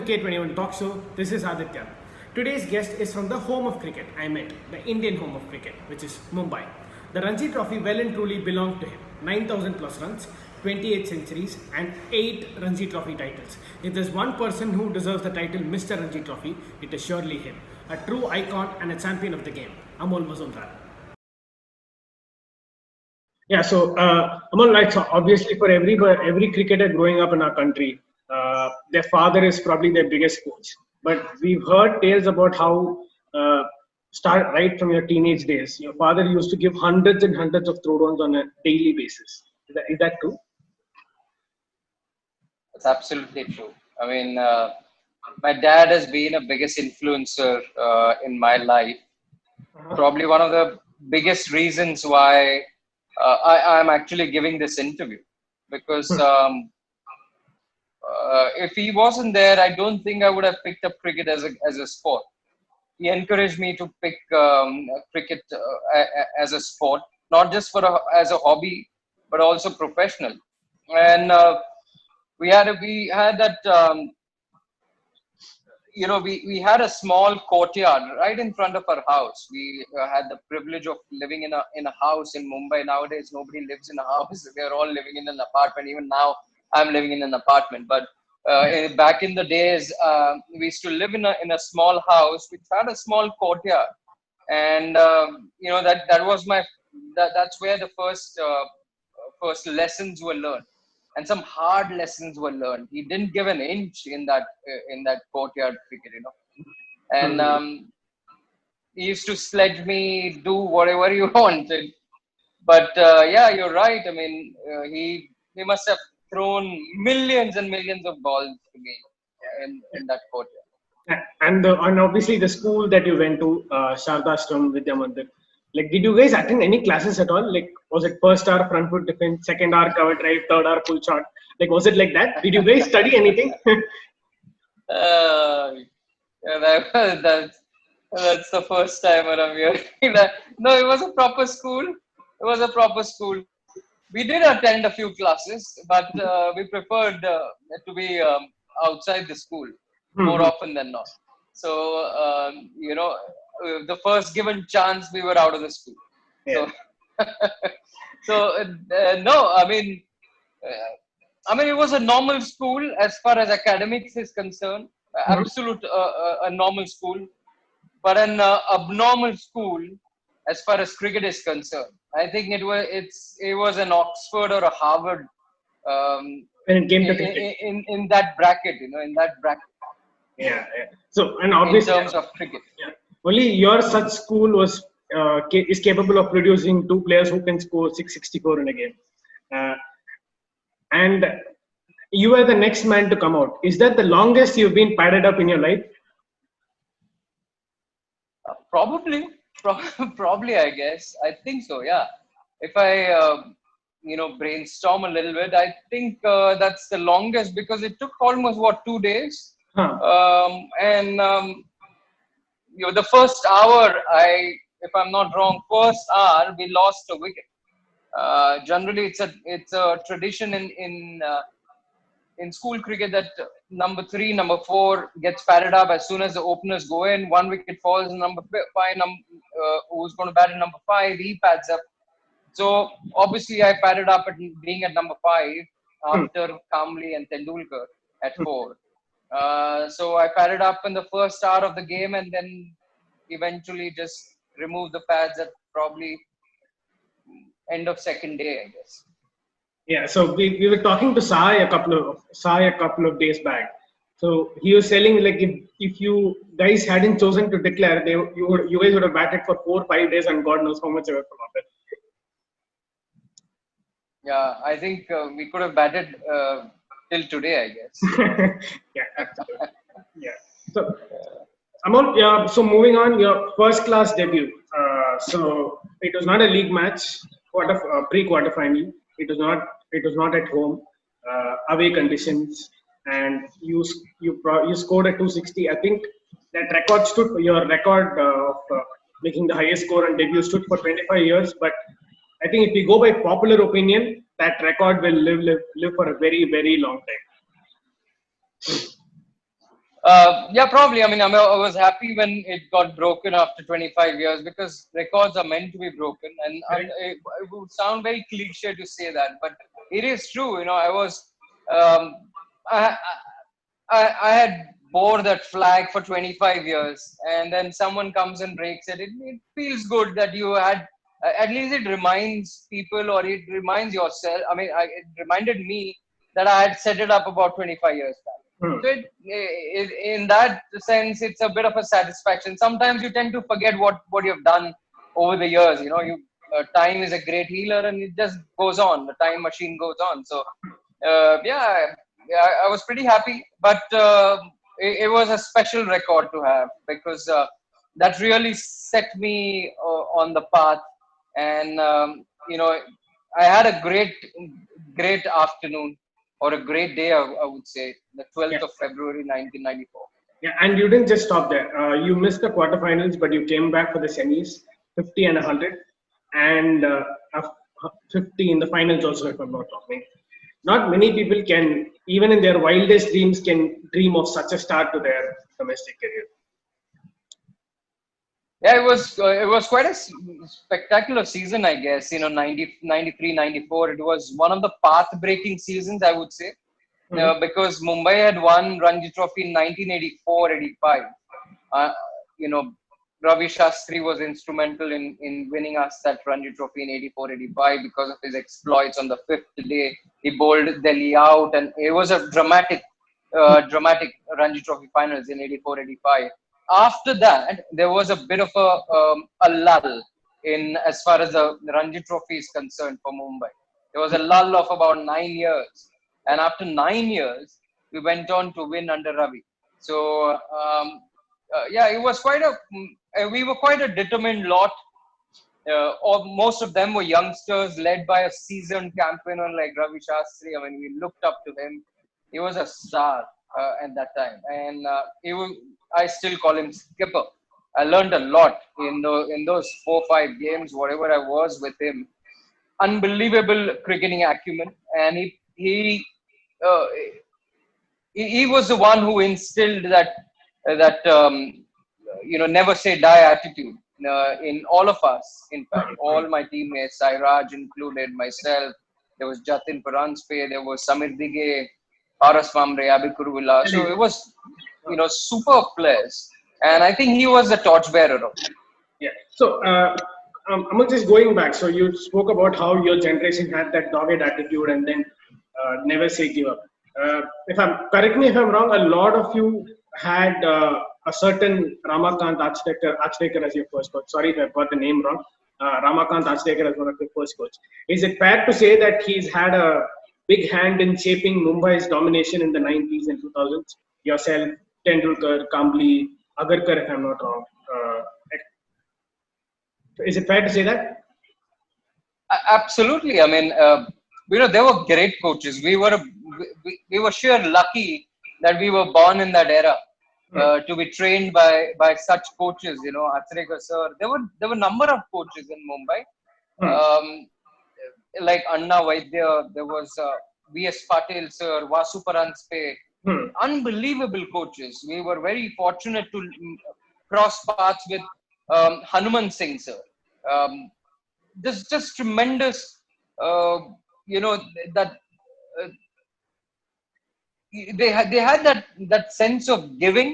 K21 Talk Show. This is Aditya. Today's guest is from the home of cricket, I meant the Indian home of cricket, which is Mumbai. The Ranji Trophy well and truly belonged to him. 9,000 plus runs, 28 centuries, and 8 Ranji Trophy titles. If there's one person who deserves the title Mr. Ranji Trophy, it is surely him. A true icon and a champion of the game, Amol Muzumdar. Yeah, so Amal, like so obviously for every cricketer growing up in our country, their father is probably their biggest coach. But we've heard tales about how start right from your teenage days, your father used to give hundreds and hundreds of throwdowns on a daily basis. Is that true? It's absolutely true. I mean, my dad has been a biggest influencer in my life. Probably one of the biggest reasons why I'm actually giving this interview. Because if he wasn't there, I don't think I would have picked up cricket as a sport. He encouraged me to pick cricket as a sport, not just as a hobby, but also professional. And we had that we had a small courtyard right in front of our house. We had the privilege of living in a house in Mumbai. Nowadays nobody lives in a house. They're all living in an apartment. Even now I'm living in an apartment, but back in the days, we used to live in a small house which had a small courtyard. And that was that's where the first lessons were learned, and some hard lessons were learned. He didn't give an inch in that courtyard cricket, and he used to sledge me, do whatever you wanted. But yeah, you're right. I mean, he must have thrown millions and millions of balls to me in that courtyard. And obviously the school that you went to, Shardashram Vidya Mandir, like did you guys attend any classes at all? Like was it first hour front foot defense, second hour cover drive, third hour full shot? Like was it like that? Did you guys study anything? Uh, yeah, that's the first time I'm hearing that. No, it was a proper school. It was a proper school. We did attend a few classes, but we preferred to be outside the school more Mhm. often than not. So, the first given chance, we were out of the school. Yeah. So, no, it was a normal school as far as academics is concerned. Mhm. Absolute a normal school, but an abnormal school as far as cricket is concerned. I think it was an Oxford or a Harvard When it came to in, cricket. in that bracket, in that bracket Yeah, yeah. So and in obviously, terms of cricket. yeah, only your such school is capable of producing two players who can score 664 in a game. Uh, and you are the next man to come out. Is that the longest you've been padded up in your life? Probably, probably, I guess. I think so. Yeah. If I, brainstorm a little bit, I think that's the longest because it took almost 2 days. Huh. And the first hour, if I'm not wrong, first hour we lost a wicket. Generally, it's a tradition in school cricket that number 3, number 4 gets padded up as soon as the openers go in. One wicket falls, number 5, who's going to bat at number 5, he pads up. So obviously, I padded up at being at number 5 Hmm. after Kamli and Tendulkar at 4. So I padded up in the first hour of the game, and then eventually just removed the pads at probably end of second day, I guess. Yeah, so we were talking to Sai a couple of days back. So he was telling like if you guys hadn't chosen to declare, you guys would have batted for 4 5 days and God knows how much ever from it. Yeah, I think we could have batted till today, I guess. Yeah, absolutely. Yeah. So Amol, yeah, so moving on, your first class debut. So it was not a league match, pre-quarter final. It was not. It was not at home, away conditions, and you scored a 260. I think that record stood. Your record of making the highest score on debut stood for 25 years. But I think if we go by popular opinion, that record will live for a very very long time. Yeah, probably. I was happy when it got broken after 25 years because records are meant to be broken. And Correct. it would sound very cliche to say that, but it is true. Um, I, I had bore that flag for 25 years, and then someone comes and breaks it. It feels good that you had. At least it reminds people, or it reminds yourself. It reminded me that I had set it up about 25 years back. Hmm. So in that sense, it's a bit of a satisfaction. Sometimes you tend to forget what you've done over the years. Time is a great healer, and it just goes on. The time machine goes on. So yeah, I was pretty happy, but it was a special record to have because that really set me on the path, and I had a great afternoon or a great day, I would say, the Yeah. 12th of February, 1994. Yeah, and you didn't just stop there. You missed the quarterfinals, but you came back for the semis, 50 and 100, and 50 in the finals also, if I'm not wrong. Not many people can, even in their wildest dreams, can dream of such a start to their domestic career. Yeah, it was quite a spectacular season, I guess. 93, 94. It was one of the path-breaking seasons, I would say, Mhm. because Mumbai had won Ranji Trophy in 1984-85. Uh, you know, Ravi Shastri was instrumental in winning us that Ranji Trophy in 84-85 because of his exploits on the fifth day. He bowled Delhi out, and it was a dramatic Ranji Trophy finals in 84-85. After that, there was a bit of a lull in as far as the Ranji Trophy is concerned for Mumbai. There was a lull of about 9 years, and after 9 years, we went on to win under Ravi. So yeah, it was we were quite a determined lot. Or most of them were youngsters led by a seasoned campaigner like Ravi Shastri. We looked up to him. He was a star at that time, and I still call him skipper. I learned a lot in those 4 5 games, whatever I was with him. Unbelievable cricketing acumen, and uh, he was the one who instilled that never say die attitude in all of us. In fact, all my teammates, Sairaj included, myself, there was Jatin Paranspe, there was Samir Dige, Paras Mamre, Abikurvilla. So it was super players, and I think he was the torchbearer of it. Yeah. So, I'm just going back. So, you spoke about how your generation had that dogged attitude and then never say give up. If I'm correct me if I'm wrong, a lot of you had a certain Ramakant Achdekar as your first coach. Sorry if I got the name wrong. Ramakant Achdekar as one of your first coach. Is it fair to say that he's had a big hand in shaping Mumbai's domination in the 90s and 2000s? Yourself, Tendulkar, Kambli, Agarkar, if I'm not wrong. Is it fair to say that? Absolutely. There were great coaches. We were sure lucky that we were born in that era Hmm. to be trained by such coaches. Achreka sir. There were number of coaches in Mumbai, Hmm. um, like Anna Vaidya. There was V.S. Patel sir, Vasu Paranspe. Hmm. Unbelievable coaches. We were very fortunate to cross paths with Hanuman Singh sir. Um, just tremendous uh, you know that uh, they had that sense of giving.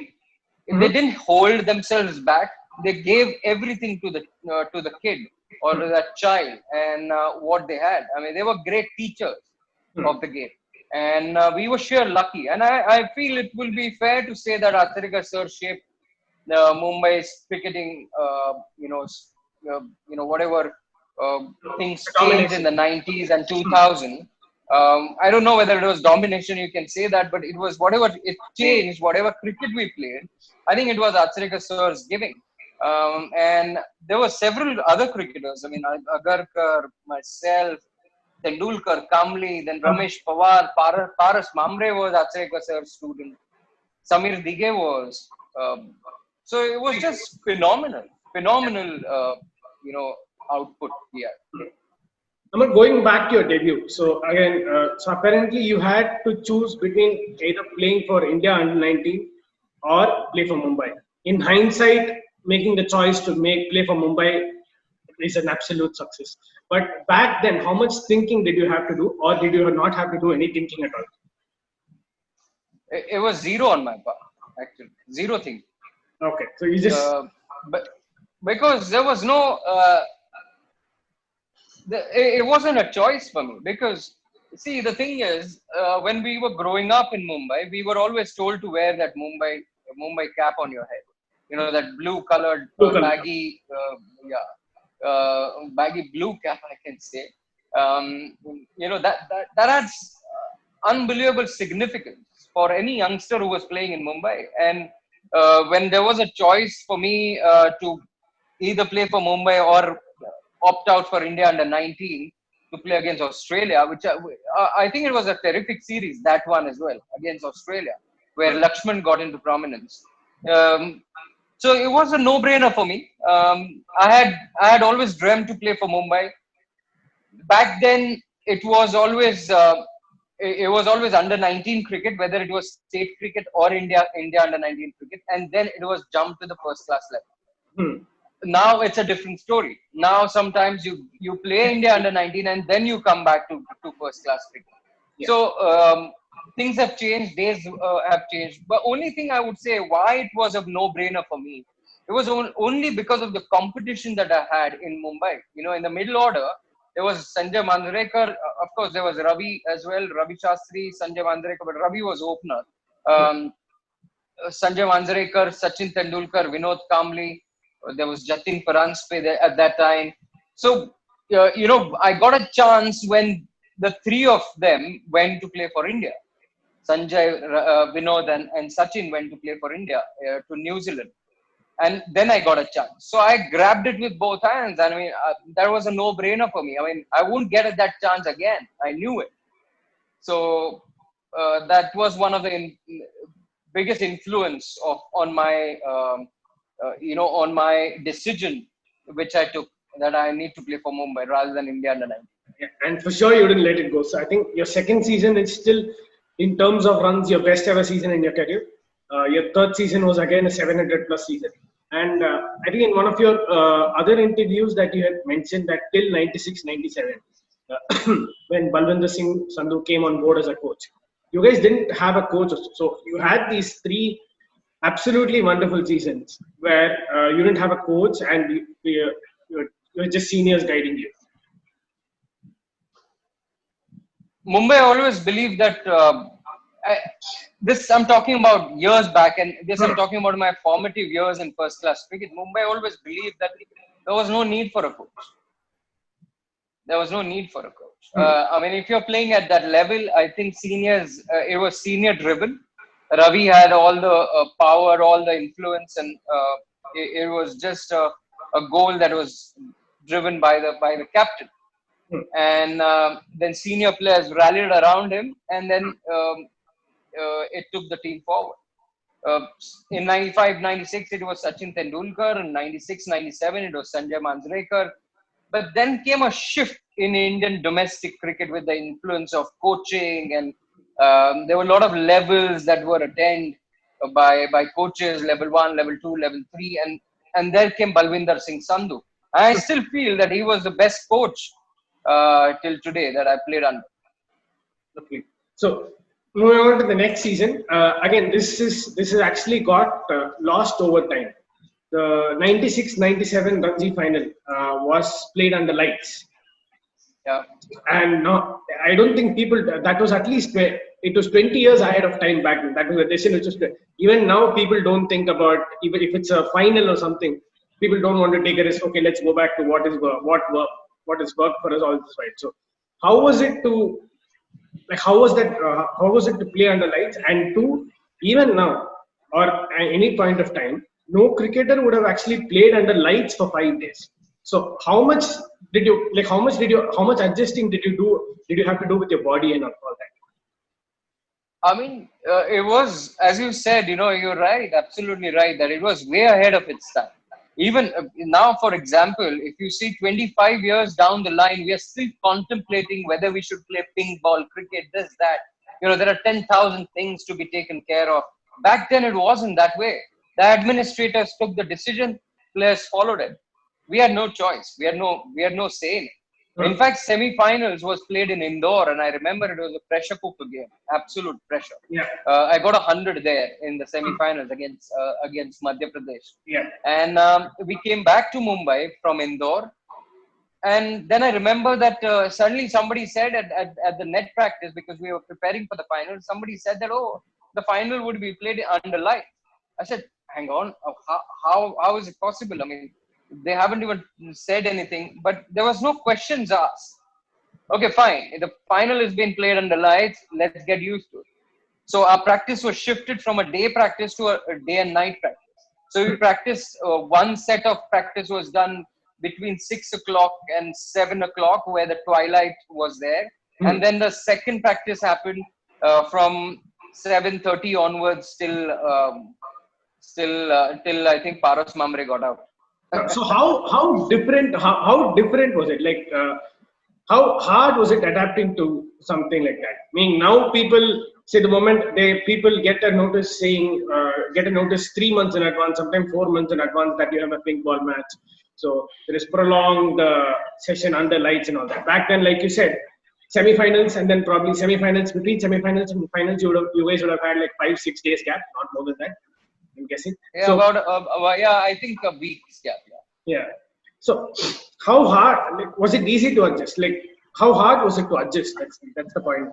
They Hmm. didn't hold themselves back. They gave everything to the kid or Hmm. that child, and what they had, they were great teachers Hmm. of the game, and we were sure lucky. And I feel it will be fair to say that Atharika sir shaped Mumbai's cricketing, whatever uh, things changed in Domination. the 90s and 2000. I don't know whether it was domination, you can say that, but it was whatever it changed, whatever cricket we played. I think it was Acharika sir's giving. And there were several other cricketers. Agarkar, myself, Tendulkar, Kamli, then Hmm. Ramesh Pawar, Paras Mamre was Acharika sir's student. Samir Dige was. So it was just phenomenal, output here. I'm going back to your debut. So again, so apparently you had to choose between either playing for India under 19 or play for Mumbai? In hindsight, making the choice to make play for Mumbai is an absolute success. But back then, how much thinking did you have to do, or did you not have to do any thinking at all? It was zero on my part, actually. Zero thing. Okay, so you just But because there was no, it wasn't a choice for me. Because, see, the thing is, when we were growing up in Mumbai, we were always told to wear that Mumbai cap on your head. You know, that blue colored local. baggy blue cap, I can say. You know, that adds unbelievable significance for any youngster who was playing in Mumbai. And when there was a choice for me to either play for Mumbai or opt out for India under 19 to play against Australia, which I think it was a terrific series, that one as well, against Australia, where Lakshman got into prominence. So it was a no-brainer for me. I had always dreamt to play for Mumbai. Back then, it was always under 19 cricket, whether it was state cricket or India under 19 cricket, and then it was jumped to the first class level. Hmm. Now it's a different story. Now sometimes you play India under 19 and then you come back to first class cricket. Yeah. So things have changed, days have changed. But only thing I would say why it was a no-brainer for me, it was only because of the competition that I had in Mumbai. You know, in the middle order, there was Sanjay Manjrekar. Of course, there was Ravi as well, Ravi Shastri, Sanjay Manjrekar, but Ravi was opener. Sanjay Manjrekar, Sachin Tendulkar, Vinod Kamble. There was Jatin Paranspe there at that time. So, you know, I got a chance when the three of them went to play for India. Sanjay, Vinod, and Sachin went to play for India to New Zealand. And then I got a chance. So I grabbed it with both hands. I mean, that was a no-brainer for me. I mean, I wouldn't get that chance again. I knew it. So that was one of the biggest influence on my on my decision which I took, that I need to play for Mumbai rather than India under 19. Yeah, and for sure you didn't let it go. So I think your second season is still, in terms of runs, your best ever season in your career. Your third season was again a 700 plus season. And I think in one of your other interviews that you had mentioned that till 96, 97, when Balwinder Singh Sandhu came on board as a coach, you guys didn't have a coach. So you had these three absolutely wonderful seasons where you didn't have a coach and you were just seniors guiding you. Mumbai always believed that I'm talking about years back, and this I'm talking about my formative years in first class cricket. Mumbai always believed that there was no need for a coach. There was no need for a coach. I mean, if you're playing at that level, I think seniors, it was senior driven. Ravi had all the power, all the influence, and it was just a goal that was driven by the captain. And then senior players rallied around him, and then it took the team forward. In 95, 96, it was Sachin Tendulkar. In 96, 97, it was Sanjay Manjrekar. But then came a shift in Indian domestic cricket with the influence of coaching, and there were a lot of levels that were attained by coaches, level 1, level 2, level 3, and there came Balwinder Singh Sandhu. I still feel that he was the best coach till today that I played under. Okay. So moving on to the next season, again this is actually got lost over time. The 96-97 Ranji final was played under lights. Yeah. And no, I don't think people, that was at least, it was 20 years ahead of time back then. That was a decision which was, even now people don't think about, even if it's a final or something, people don't want to take a risk. Okay, let's go back to what has worked for us all this while. So how was it to, like, how was it to play under lights? And two, even now or at any point of time, no cricketer would have actually played under lights for 5 days. So how much adjusting did you have to do with your body and all that? I mean, it was, as you said, you're right, absolutely right, that it was way ahead of its time. Even now, for example, if you see 25 years down the line, we are still contemplating whether we should play pink ball cricket, this, that. There are 10,000 things to be taken care of Back then, it wasn't that way. The administrators took the decision, players followed it. We had no choice. We had no say in it. In fact, semi-finals was played in Indore, and I remember it was a pressure cooker game, absolute pressure. Yeah. I got 100 there in the semi-finals against Madhya Pradesh, Yeah. and we came back to Mumbai from Indore, and then I remember that suddenly somebody said at the net practice, because we were preparing for the final, somebody said that, oh, the final would be played under light. I said, hang on, how is it possible? I mean, they haven't even said anything, but there was no questions asked. Okay, fine. The final is being played under lights. Let's get used to it. So our practice was shifted from a day practice to a day and night practice. So we practiced, one set of practice was done between 6 o'clock and 7 o'clock, where the twilight was there. And then the second practice happened from 7:30 onwards till I think Paros Mamre got out. So how different was it? Like how hard was it adapting to something like that? I mean, now people say the moment people get a notice saying get a notice 3 months in advance, sometimes 4 months in advance that you have a pink ball match. So there is prolonged session under lights and all that. Back then, like you said, semi-finals and then probably semi-finals, between semi-finals and finals, you guys would have had like 5-6 days gap, not more than that, I'm guessing. Yeah, So, I think a week. Yeah. yeah. So how hard, like, was it easy to adjust? Like how hard was it to adjust? That's the point.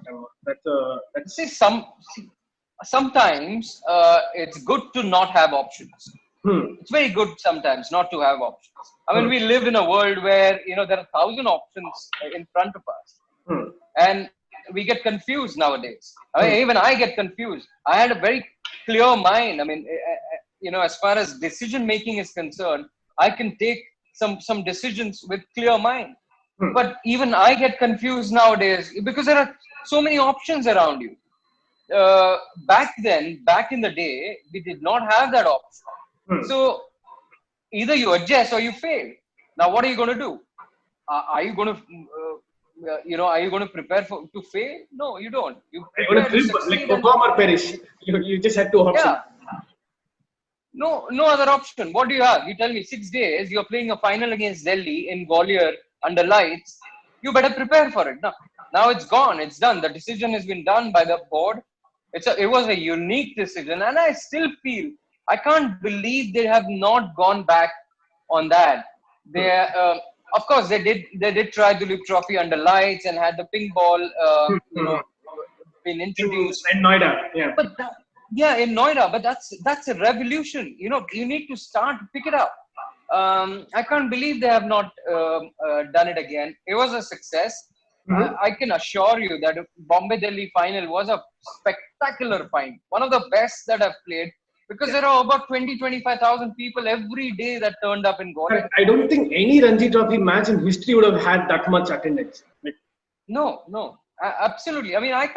That's See, sometimes it's good to not have options. It's very good sometimes not to have options. I mean, we live in a world where there are 1,000 options in front of us, and we get confused nowadays. I mean, even I get confused. I had a very clear mind. I mean, as far as decision making is concerned, I can take some decisions with clear mind. But even I get confused nowadays because there are so many options around you. Back in the day, we did not have that option. So either you adjust or you fail. Now, what are you going to do? Are you going to, are you going to prepare to fail? No, you don't. You going prepare to to flip like succeed. perform or perish. You just had two options. Yeah. No other option. What do you have? You tell me 6 days, you're playing a final against Delhi in Gwalior under lights. You better prepare for it. Now it's gone. It's done. The decision has been done by the board. It was a unique decision. And I still feel, I can't believe they have not gone back on that. Of course, they did try the Ranji Trophy under lights and had the pink ball, been introduced. In Noida, yeah. But in Noida, but that's a revolution. You need to start to pick it up. I can't believe they have not done it again. It was a success. I can assure you that Bombay Delhi final was a spectacular final, one of the best that I've played, because there are about 20-25,000 people every day that turned up in Gwalior. I don't think any Ranji Trophy match in history would have had that much attendance. No, absolutely. I mean, I've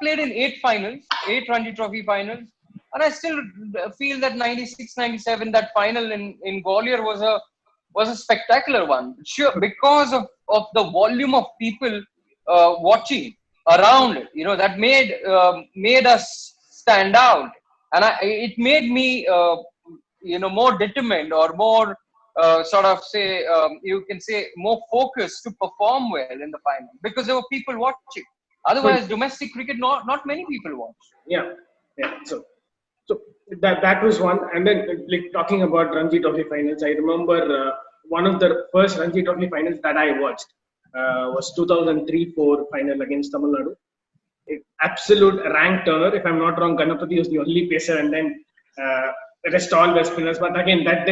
played in 8 Ranji Trophy finals, and I still feel that 96, 97, that final in Gwalior was a spectacular one. Sure, because of the volume of people watching around it, that made us stand out, and it made me more determined, or more you can say more focused to perform well in the final, because there were people watching. Otherwise, domestic cricket, not many people watch. Yeah. So that was one. And then, like, talking about Ranji Trophy finals, I remember one of the first Ranji Trophy finals that I watched was 2003-4 final against Tamil Nadu. Absolute rank turner. If I'm not wrong, Ganapati was the only pacer, and then the rest all were spinners. But again, that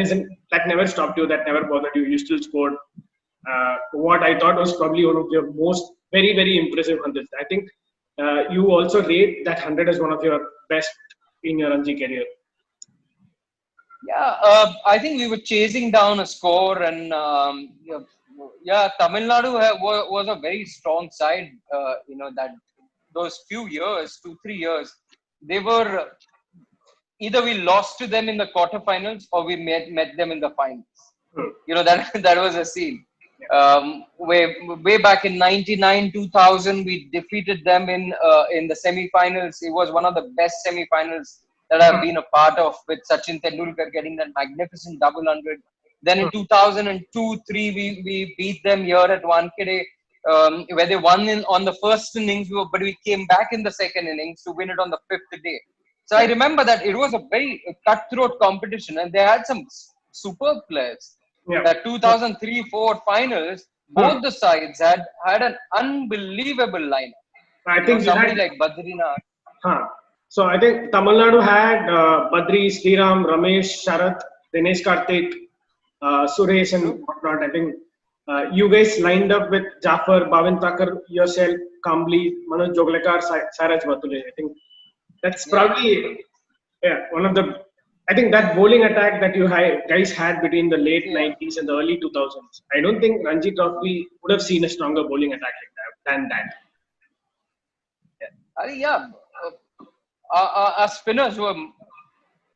never stopped you. That never bothered you. You still scored. What I thought was probably one of your most very, very impressive hundreds. I think you also rate that 100 as one of your best in your Ranji career. Yeah, I think we were chasing down a score, and Tamil Nadu was a very strong side. That those few years, 2-3 years, they were either we lost to them in the quarterfinals or we met them in the finals. That was a scene. Way back in '99, 2000, we defeated them in the semi-finals. It was one of the best semi-finals that I've been a part of, with Sachin Tendulkar getting that magnificent double hundred. Then in 2002, 3, we beat them here at Wankhede, where they won on the first innings, but we came back in the second innings to win it on the fifth day. So I remember that it was a very cutthroat competition, and they had some superb players. Yeah. That 2003-4 finals, Hmm. both the sides had an unbelievable lineup. I think you Somebody had. like Badrinath. Huh. So I think Tamil Nadu had Badri, Sriram, Ramesh, Sharath, Dinesh Karthik, Suresh, and True. whatnot. I think you guys lined up with Jafar, Bhavin Thakur, yourself, Kambli, Manoj Joglekar, Saraj Batule. I think that's Yeah. probably, yeah, one of the. I think that bowling attack that you guys had between the late Yeah. 90s and the early 2000s. I don't think Ranji Trophy would have seen a stronger bowling attack like that than that. Yeah. Our spinners were,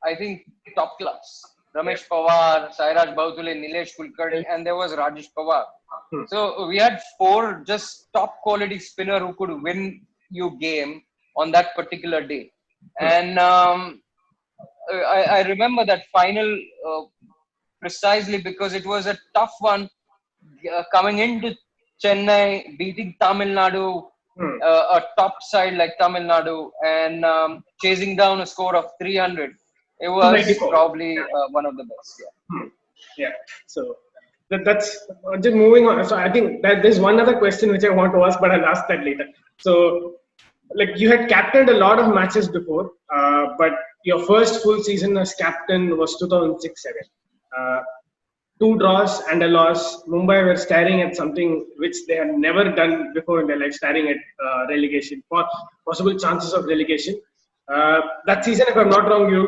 I think, top class. Yeah. Ramesh Pawar, Sairaj Bautule, Nilesh Kulkarni, and there was Rajesh Pawar. Hmm. So we had 4 just top quality spinner who could win you game on that particular day. Hmm. And I remember that final precisely because it was a tough one, coming into Chennai, beating Tamil Nadu, Hmm. a top side like Tamil Nadu, and chasing down a score of 300. It was 294. probably Yeah. one of the best. Yeah. Hmm. Yeah. So that's just moving on. So I think that there's one other question which I want to ask, but I'll ask that later. So, like you had captained a lot of matches before, but your first full season as captain was 2006-7. Uh, 2 draws and a loss. Mumbai were staring at something which they had never done before in their life, staring at relegation, for possible chances of relegation. That season, if I'm not wrong, you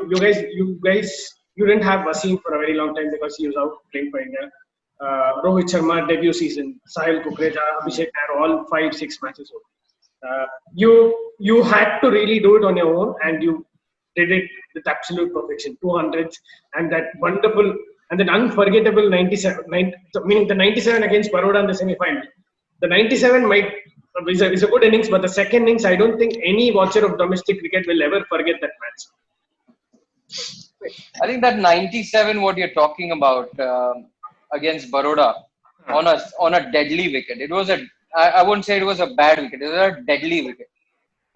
didn't have Wasim for a very long time because he was out playing for India. Rohit Sharma debut season, Sahil Kukreja, Abhishek Nair, all 5-6 matches. You had to really do it on your own, and you did it with absolute perfection. 200s and that wonderful and that unforgettable 97, meaning the 97 against Baroda in the semi-final. The 97 might is a good innings, but the second innings, I don't think any watcher of domestic cricket will ever forget that match. I think that 97, what you're talking about, against Baroda, on a deadly wicket. It was I wouldn't say it was a bad wicket. It was a deadly wicket.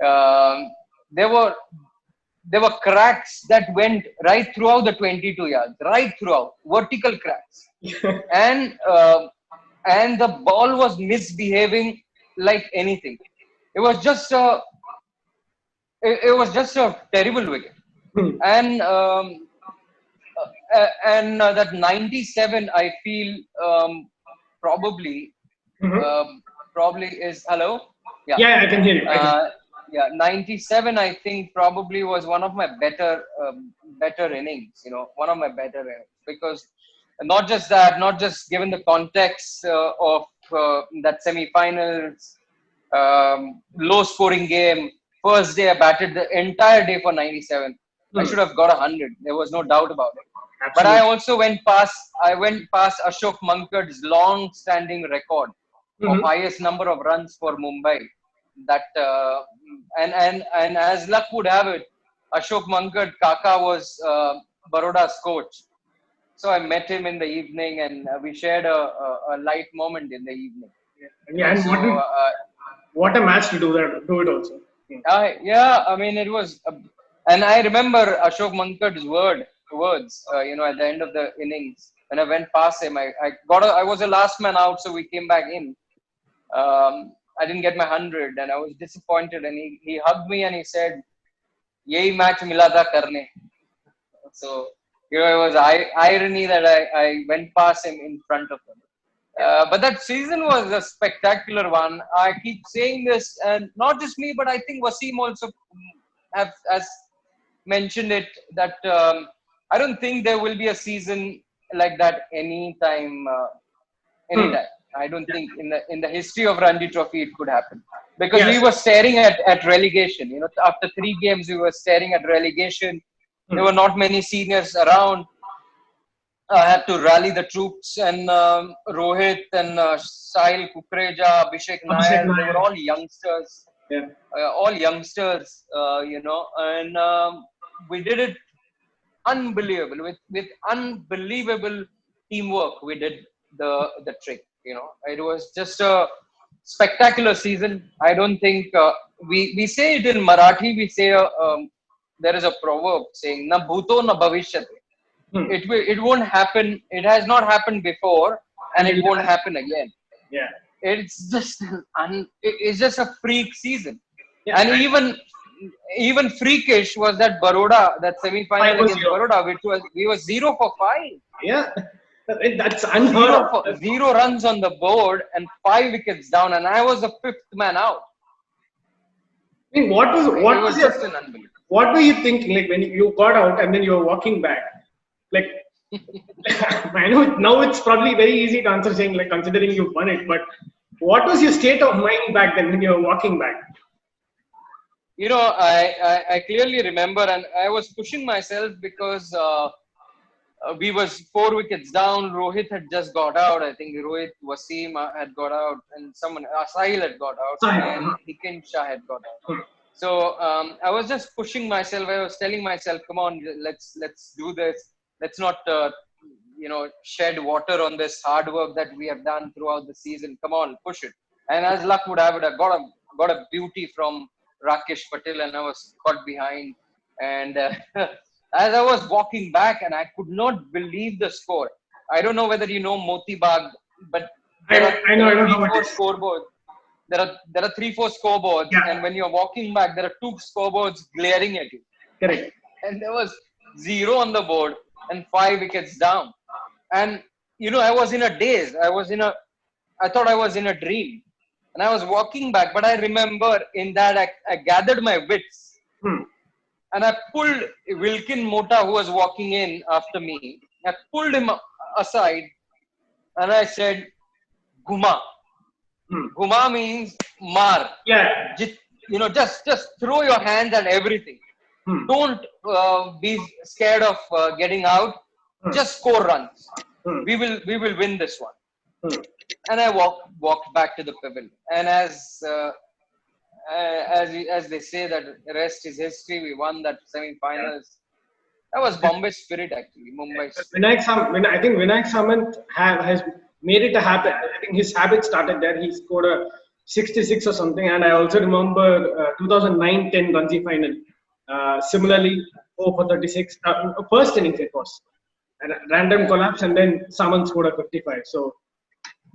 Um, there were there were cracks that went right throughout the 22 yards, right throughout, vertical cracks, and the ball was misbehaving like anything. It was just a it was just a terrible wicket, Hmm. and that 97, I feel, probably Mhm. probably is hello, yeah. Yeah, I can hear you. I can. uh, yeah, 97, I think, probably was one of my better innings, one of my better innings, because not just that, not just given the context of that semi-finals, low scoring game. First day I batted the entire day for 97. I Hmm. should have got 100. There was no doubt about it. But I Absolutely. also went past Ashok Mankad's long-standing record of Mhm. highest number of runs for Mumbai. That and as luck would have it, Ashok Mankad Kaka was Baroda's coach. So I met him in the evening, and we shared a light moment in the evening. Yeah, and So what a match to do it also. Hmm. yeah, I mean, it was, and I remember Ashok Mankad's words, at the end of the innings when I went past him. I was the last man out, so we came back in. I didn't get my 100, and I was disappointed. And he hugged me and he said, "Yehi match mila tha karne." So it was irony that I went past him in front of him. But that season was a spectacular one. I keep saying this, and not just me, but I think Wasim also has mentioned it, that I don't think there will be a season like that anytime. Hmm. Anytime. I don't think in the history of Ranji Trophy it could happen, because we Yes. were staring at relegation. After 3 games we were staring at relegation. There Hmm. were not many seniors around. I had to rally the troops, and Rohit and Sahil Kukreja, Abhishek Abhishek Nair, they were Nair. all youngsters, Yeah. and we did it unbelievable with unbelievable teamwork. We did the trick. It was just a spectacular season. I don't think we say it in Marathi. We say there is a proverb saying "Na bhuto na bhavishyate." Hmm. It won't happen. It has not happened before, and And it we'll won't never. happen again. Yeah. It's just it's just a freak season. Yeah. And even freakish was that Baroda, that semi-final against 5-0. Baroda, which was we were 0 for 5, Yeah. That's unheard of. 0 runs on the board and 5 wickets down, and I was the fifth man out. I mean, what was It what was was your just an unbelievable. what were you thinking like when you got out and then you were walking back? Like I know now it's probably very easy to answer saying like considering you won it, but what was your state of mind back then when you were walking back? I clearly remember, and I was pushing myself because we was 4 wickets down. Rohit had just got out. I think Rohit Wasim had got out, and someone Sahil had got out, Sorry. and Hiken Shah had got out. So I was just pushing myself. I was telling myself, "Come on, let's do this. Let's not shed water on this hard work that we have done throughout the season. Come on, push it." And as luck would have it, I got a beauty from Rakesh Patel, and I was caught behind. And as I was walking back, and I could not believe the score. I don't know whether you know Moti Bagh, but there are I know three, how it four is. scoreboards. There are 3, 4 scoreboards, Yeah, and when you're walking back, there are 2 scoreboards glaring at you, correct. and there was 0 on the board and 5 wickets down. And I was in a daze. I thought I was in a dream, and I was walking back. But I remember in that I gathered my wits, Hmm. and I pulled Wilkin Mota, who was walking in after me. I pulled him aside, and I said, "Guma." Hmm. Guma means mar. Yeah. Just throw your hands at everything. Hmm. Don't be scared of getting out. Hmm. Just score runs. Hmm. We will win this one. Hmm. And I walked back to the pavilion. And as they say that the rest is history, we won that Yeah. semi-finals. That was Bombay spirit, actually, Mumbai spirit. I think Vinayak Samant has made it a habit. I think his habit started there. He scored a 66 or something, and I also remember 2009-10 Ranji final. Similarly, 4 for 36. First innings it was a random Yeah, collapse, and then Samant scored a 55. So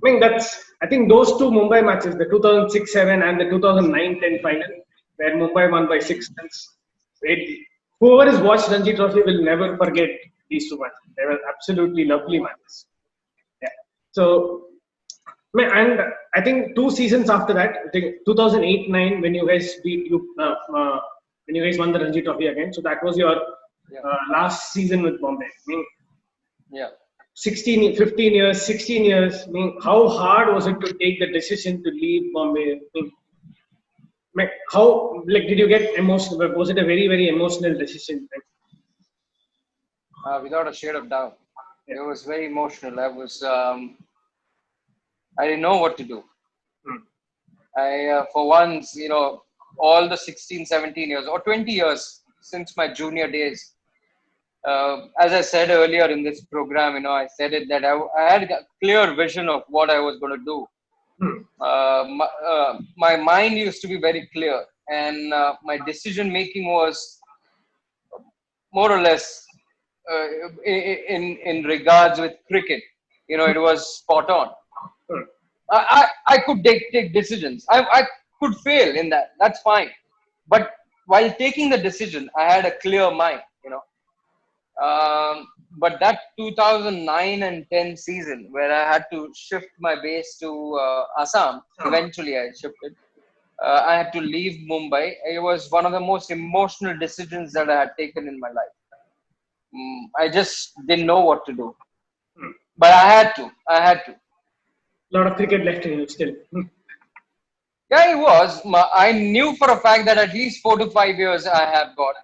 I think those two Mumbai matches, the 2006-7 and the 2009-10 final, where Mumbai won by 6 runs. Whoever has watched Ranji Trophy will never forget these two matches. They were absolutely lovely matches. Yeah. So, and I think 2 seasons after that, I think 2008-9 when you guys when you guys won the Ranji Trophy again. So that was your yeah, last season with Bombay. 16, 15 years, 16 years. How hard was it to take the decision to leave Bombay? How did you get emotional? Was it a very very emotional decision? without a shade of doubt. Yeah. It was very emotional. I didn't know what to do. Hmm. For once, all the 16, 17 years or 20 years since my junior days, as I said earlier in this program, I said it that I had a clear vision of what I was going to do. Hmm. My mind used to be very clear, and my decision making was more or less uh, in regards with cricket. It was spot on. Hmm. I could take decisions. I could fail in that. That's fine. But while taking the decision, I had a clear mind. But that 2009 and 10 season, where I had to shift my base to Assam, eventually I shifted. I had to leave Mumbai. It was one of the most emotional decisions that I had taken in my life. I just didn't know what to do, Hmm. but I had to. I had to. A lot of cricket left in you still. Yeah, it was. I knew for a fact that at least 4 to 5 years I have got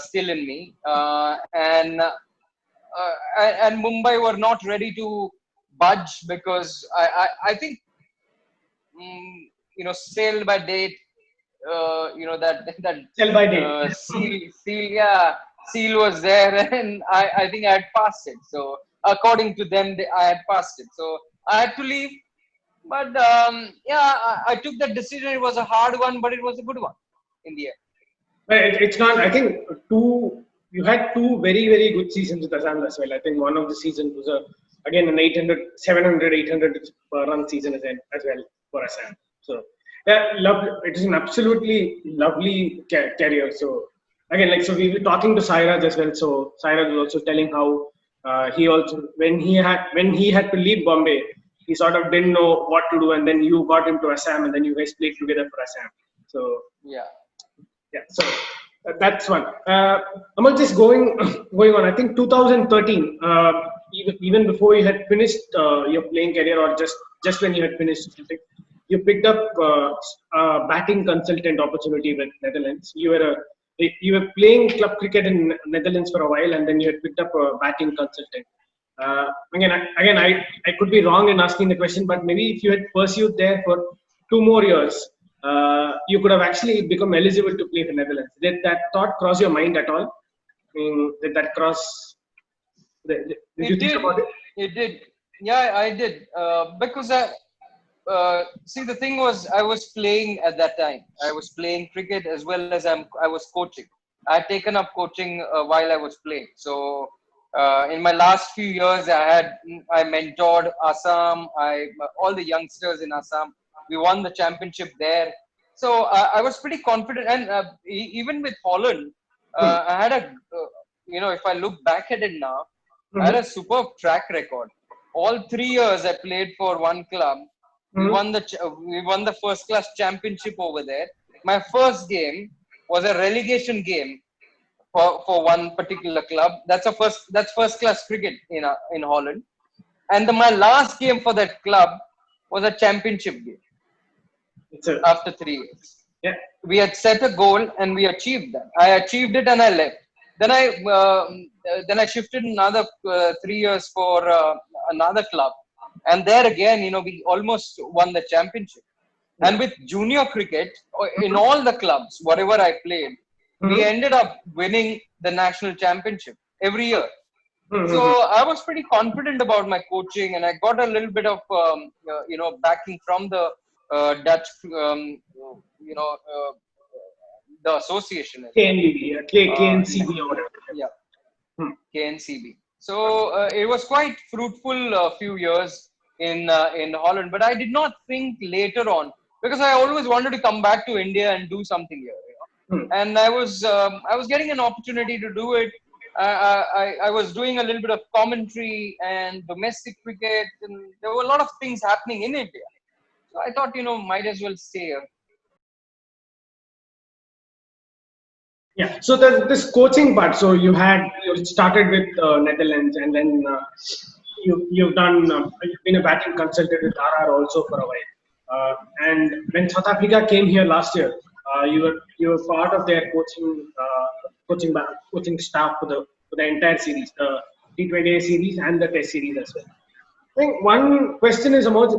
still in me, and and Mumbai were not ready to budge because I think sale by date, that Sell by date. seal was there, and I think I had passed it. So according to them, I had passed it. So I had to leave. But I took that decision. It was a hard one, but it was a good one in the end. But it's not. I think you had two very very good seasons with Assam as well. I think one of the seasons was again an 800 run season as well for Assam. So yeah, lovely. It is an absolutely lovely career. So again, like so, we were talking to Sairaj as well. So Sairaj was also telling how he also when he had to leave Bombay, he sort of didn't know what to do, and then you got into Assam, and then you guys played together for Assam. So Yeah. yeah, so that's one. Amal, just going going on. I think 2013, even before you had finished your playing career, or just when you had finished, you picked up a batting consultant opportunity with Netherlands. You were playing club cricket in Netherlands for a while, and then you had picked up a batting consultant. I could be wrong in asking the question, but maybe if you had pursued there for 2 more years, you could have actually become eligible to play for Netherlands. Did that thought cross your mind at all? Did that cross? Did you It think did. about it? It did. Yeah, I did. Because see, the thing was, I was playing at that time. I was playing cricket as well as I was coaching. I had taken up coaching while I was playing. So in my last few years, I mentored Assam. All the youngsters in Assam. We won the championship there. So I was pretty confident, and even with Holland, Hmm. I had if I look back at it now, I had Mhm. a superb track record. All 3 years I played for one club. Mhm. We won the first class championship over there. My first game was a relegation game for one particular club. That's first class cricket in Holland. And my last game for that club was a championship game It's a after 3 years. yeah. We had set a goal and we achieved that. I achieved it and I left. Then I shifted another 3 years for another club, and there again, we almost won the championship. Yeah. And with junior cricket, in all the clubs, whatever I played, we Mhm. ended up winning the national championship every year. So Mhm. I was pretty confident about my coaching, and I got a little bit of backing from the Dutch, you know, uh, the association as well. KNBB, KNCB or whatever. Yeah, Hmm. KNCB. So it was quite fruitful a few years in Holland, but I did not think later on because I always wanted to come back to India and do something here. Hmm. And I was getting an opportunity to do it. I was doing a little bit of commentary and domestic cricket, and there were a lot of things happening in India. So I thought, might as well stay here. Yeah. So this coaching part. So you started with Netherlands, and then you've been a batting consultant with RR also for a while. And when South Africa came here last year, you were part of their coaching staff for the entire series, the T20 series and the Test series as well. I think one question is Amol.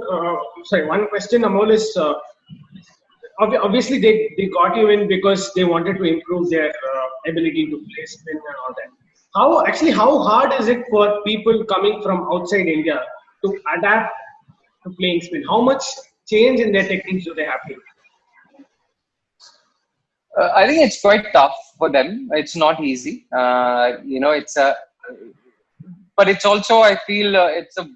One question Amol is. Obviously they got you in because they wanted to improve their ability to play spin and all that. How hard is it for people coming from outside India to adapt to playing spin? How much change in their techniques do they have to do? I think it's quite tough for them. It's not easy. It's but it's also I feel it's a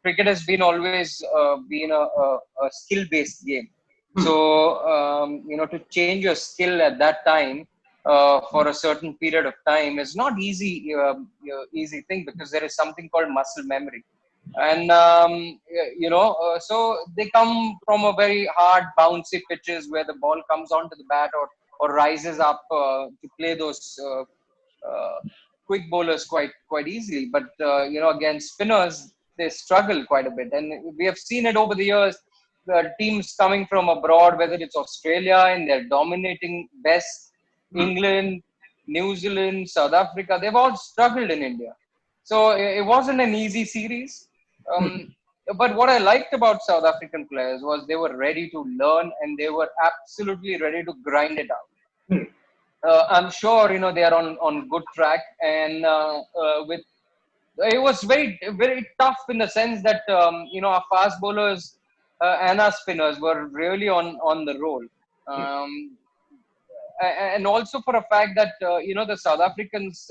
cricket has been always been a skill based game. Hmm. So to change your skill at that time for a certain period of time is not easy thing because there is something called muscle memory. And so they come from a very hard bouncy pitches where the ball comes onto the bat or rises up to play those uh, quick bowlers quite easily. But against spinners, they struggle quite a bit, and we have seen it over the years. The teams coming from abroad, whether it's Australia and they're dominating best, Hmm. England, New Zealand, South Africa, they've all struggled in India. So it wasn't an easy series. But what I liked about South African players was they were ready to learn and they were absolutely ready to grind it out. Hmm. I'm sure they are on good track, and with it was very tough in the sense that our fast bowlers and our spinners were really on the roll. Um, and also for a fact that the South Africans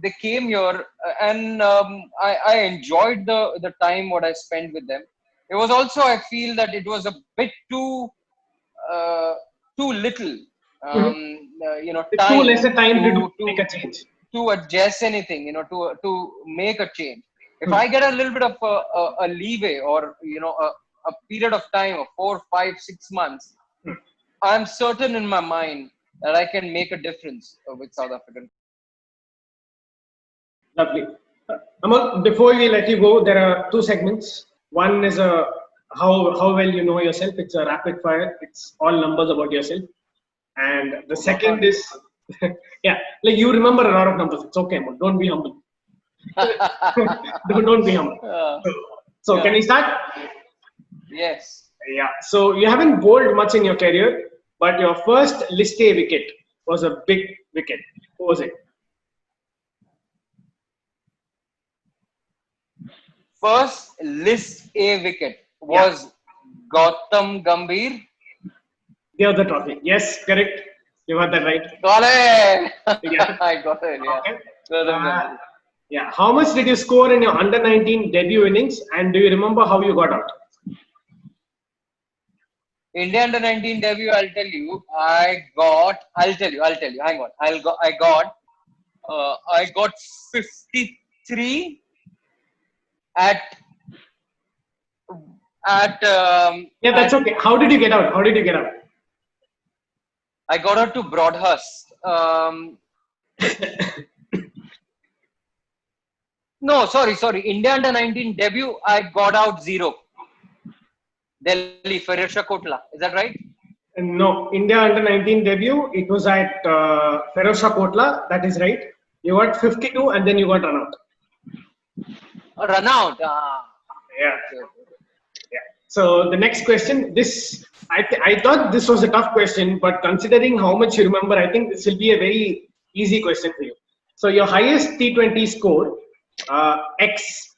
they came here and I enjoyed the time what I spent with them. It was also, I feel that it was a bit uh, too little Mhm. It's too time less a time to to make a change. to adjust anything, to make a change. If Hmm. I get a little bit of a leeway, or a period of time of 4, 5, 6 months, Hmm. I'm certain in my mind that I can make a difference with South African. Lovely. Amal, before we let you go, there are two segments. One is a how well you know yourself. It's a rapid fire. It's all numbers about yourself. And the Oh God. second is, yeah, like you remember a lot of numbers. It's okay, Amal. Don't be humble. Don't be humble. Uh, So can yeah. we start? Yes. Yeah. So you haven't bowled much in your career, but your first list A wicket was a big wicket. Who was it? First list A wicket Yeah. was Gautam Gambhir. The other trophy. Yes, correct. You got that right. Got it. Yeah. I got it. Yeah. Okay. Gautam Uh, Gambhir. yeah. How much did you score in your under 19 debut innings? And do you remember how you got out? India under 19 debut. I'll tell you. I'll tell you. Hang on. I got 53 at at Yeah, that's at okay. How did you get out? How did you get out? I got her to Broadhurst. No, sorry. India under 19 debut, I got out 0. Delhi, Ferosha Kotla. Is that right? No, India under 19 debut. It was at Ferosha Kotla. That is right. You got 52 and then you got run out. Run out. Ah, Yeah. okay. Yeah. So the next question, I thought this was a tough question, but considering how much you remember, I think this will be a very easy question for you. So your highest T20 score, X,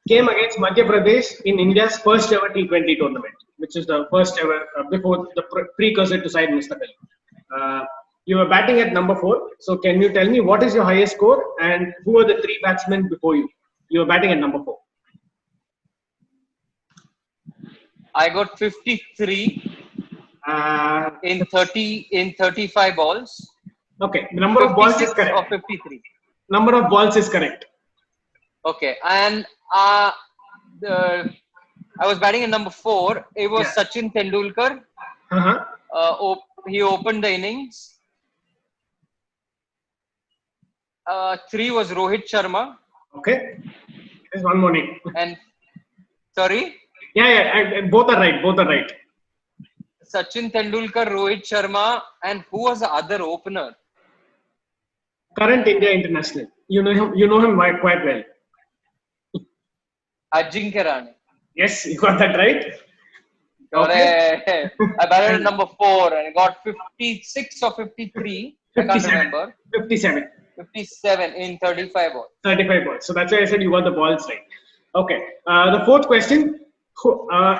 came against Madhya Pradesh in India's first ever T20 tournament, which is the first ever before the precursor to Syed Mustaq Ali. You were batting at number 4. So can you tell me what is your highest score and who are the 3 batsmen before you? You were batting at number 4. I got 53 Uh, in 35 balls. okay, the number of balls is 56 correct. or 53. Number of balls is correct. Okay, and I was batting at number 4. It was Yeah. Sachin Tendulkar. Uh-huh. He opened the innings. 3 was Rohit Sharma. Okay. There's one more name. And sorry, Yeah, and both are right. Both are right. Sachin Tendulkar, Rohit Sharma, and who was the other opener? Current India international. You know him. You know him quite well. Ajinkya Rahane. Yes, you got that right. Okay. Correct. I batted at And number 4 and got 56 or 53. I can't 57. remember. 57. 57 in 35 balls. 35 balls. So that's why I said you got the balls right. Okay. The fourth question.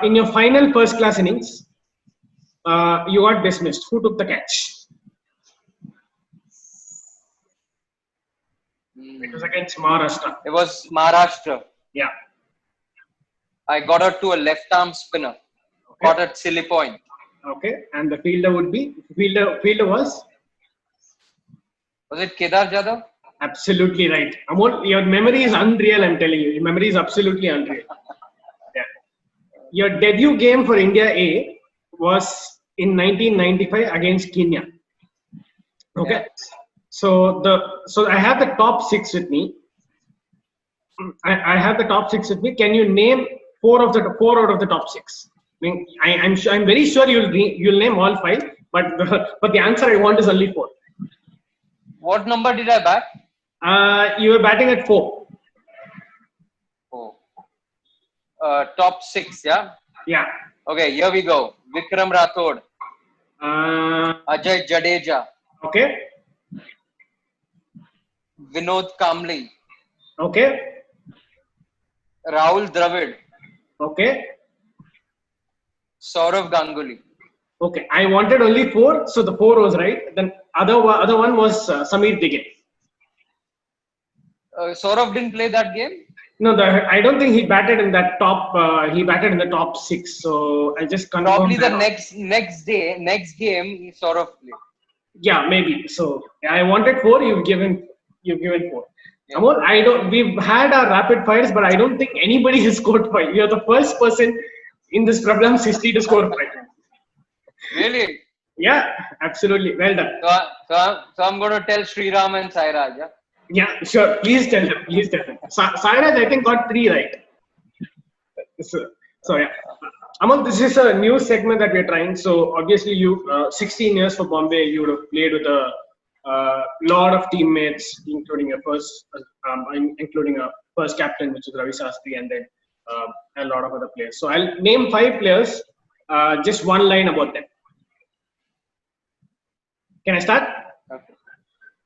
In your final first class innings, you got dismissed. Who took the catch? It was against Maharashtra. It was Maharashtra. Yeah. I got her to a left arm spinner. Okay. Caught at silly point. Okay. And the fielder would be fielder was Was it Kedar Jadhav? absolutely right. Amol, your memory is unreal. I'm telling you, your memory is absolutely unreal. Yeah. Your debut game for India A was in 1995 against Kenya. Okay. Yeah. So I have the top 6 with me. I have the top 6 with me. Can you name 4 out of the top 6? I mean, I'm very sure you'll name all 5, but the answer I want is only 4. What number did I bat? You were batting at 4. Top six, yeah? Yeah. Okay, here we go. Vikram Rathod, Ajay Jadeja, Okay. Vinod Kamli, Okay. Rahul Dravid, Okay. Saurav Ganguly. Okay. I wanted only four, so the four was right. Then other one was Samir Dige. Saurav didn't play that game? No, I don't think he batted in that top. He batted in the top six. So I just confirmed Probably the that. next game, he Saurav played. Yeah, maybe. So I wanted four. You've given four. Yeah. Amol, I don't. We've had our rapid fires, but I don't think anybody has scored five. You're the first person in this Prablam's history to score five. Really? Yeah, absolutely. Well done. So I'm going to tell Sriram and Sairaj. Yeah? Yeah, sure. Please tell them. Please tell them. Sairaj, I think, got three right. So yeah. Amal, this is a new segment that we're trying. So obviously, 16 years for Bombay, you would have played with a lot of teammates, including a first captain, which is Ravi Shastri, and then a lot of other players. So I'll name five players. Just one line about them. Can I start? Okay.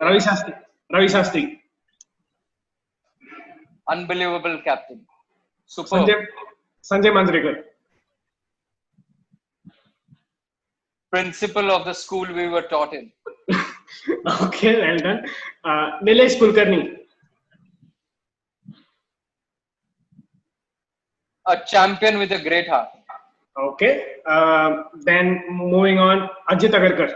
Ravi Shastri. Ravi Shastri. Unbelievable captain. Super. Sanjay Manjrekar. Principal of the school we were taught in. Okay, well done. Nilesh Kulkarni. A champion with a great heart. Okay. Then moving on, Ajit Agarkar.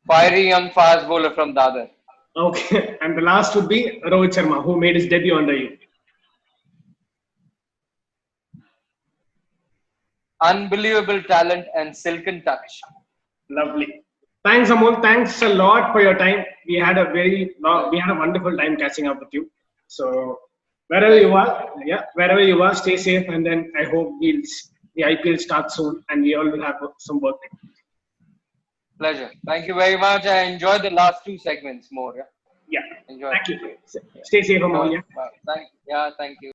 Fiery young fast bowler from Dadar. Okay. And the last would be Rohit Sharma, who made his debut under you. Unbelievable talent and silken touch. Lovely. Thanks, Amol. Thanks a lot for your time. We had a wonderful time catching up with you. So wherever you are, stay safe, and then I hope the IPL starts soon, and we all will have some work. Pleasure. Thank you very much. I enjoyed the last two segments more. Yeah. Yeah. Enjoy. Thank you. Stay safe, Amol. Yeah. Thank you.